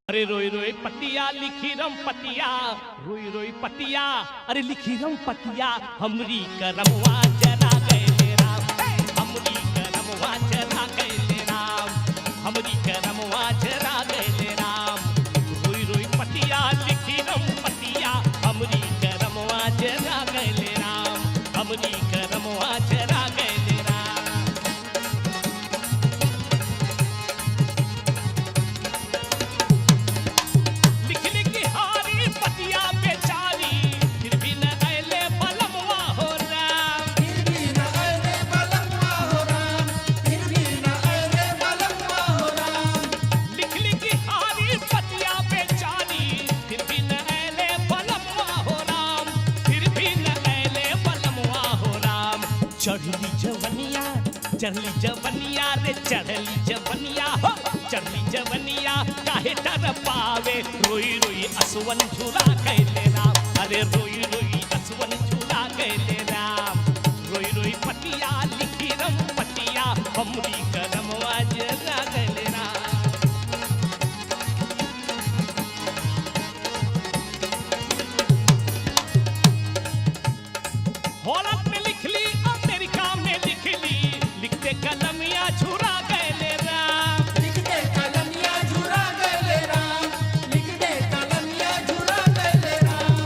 अरे रोई रोई पतिया लिखी रम पतिया, रोई रोई पतिया, अरे लिखी रम पतिया, हमरी करमवा जरा गए राम, हमरी करमवा जरा गए राम, हमरी करमवा जरा गए राम। रोई रोई पतिया लिखी रम पतिया, हमरी करमवा जरा गए राम, हमरी करमवा जरा गए राम। चढ़ली जवनिया, चढ़ली जवनिया रे चढ़ली जवनिया हो, चढ़ली जवनिया काहे डर पावे, रोई रोई असवन झूला कैले राम, अरे रोई रोई असवन झूला कैले राम। रोई रोई पतिया लिखी रम पतिया, हमरी करमवा जरा गए राम। हॉलैंड में लिख ली, अमेरिका में लिख ली, लिखते कलमिया झुरा गए राम, लिखते कलमिया झुरा गए राम, लिखते कलमिया झुरा गए राम।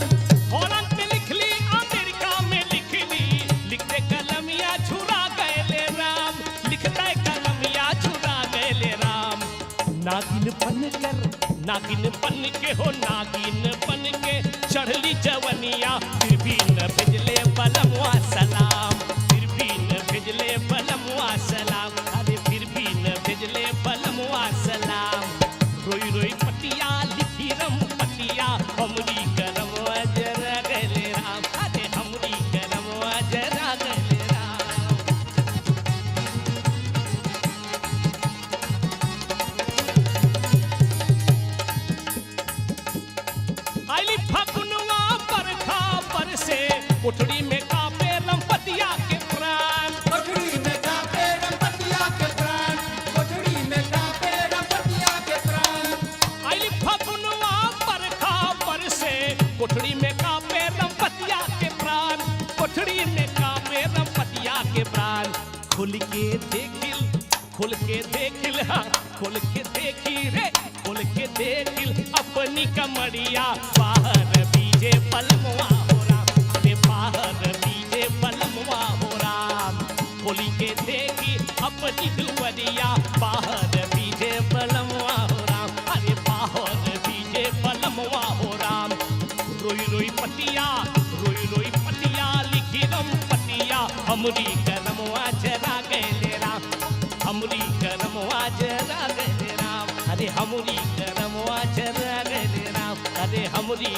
हॉलैंड में लिख ली, अमेरिका में लिख ली, लिखते कलमिया झुरा गए राम, लिखते कलमिया झुरा गए राम। नागिन बन के हो, नागिन बन के चढ़ली जवनिया, फिर भी न भेजले बलमवा सलाम, फिर भी न भेजले बलमवा सलाम, अरे फिर भी न भेजले बलमवा सलाम। रोई रोई पतिया लिखी रम पतिया, हमरी करमवा जरा गए राम, अरे हमरी करमवा जरा गए राम। आइली फगुनवा बरखा बरसे, कोठड़ी में कांपे रमपतिया के प्राण, कोठड़ी में कांपे रमपतिया के प्राण, कोठड़ी में कांपे रमपतिया के प्राण। आइली फगुनवा बरखा बरसे, कोठड़ी में कांपे रमपतिया के प्राण, कोठड़ी में कांपे रमपतिया के प्राण। खोल के देखिल, खोल के देखिल, हाँ खोल के देखी रे, खोल के देखिल अपनी कमरिया, बाहर बीजे पलमवा हो राम, अरे बाहर बीजे पलमवा हो राम। खोली के देखी अपनी दुवरिया, बाहर बीजे पलमवा हो राम, अरे बाहर बीजे पलमवा हो राम। रोई रोई पतिया, रोई रोई पतिया लिखी रम पतिया, हमरी करमवा जरा गए राम, हमरी करमवा जरा गए राम, अरे हमरी करमवा जरा गए राम, अरे हमरी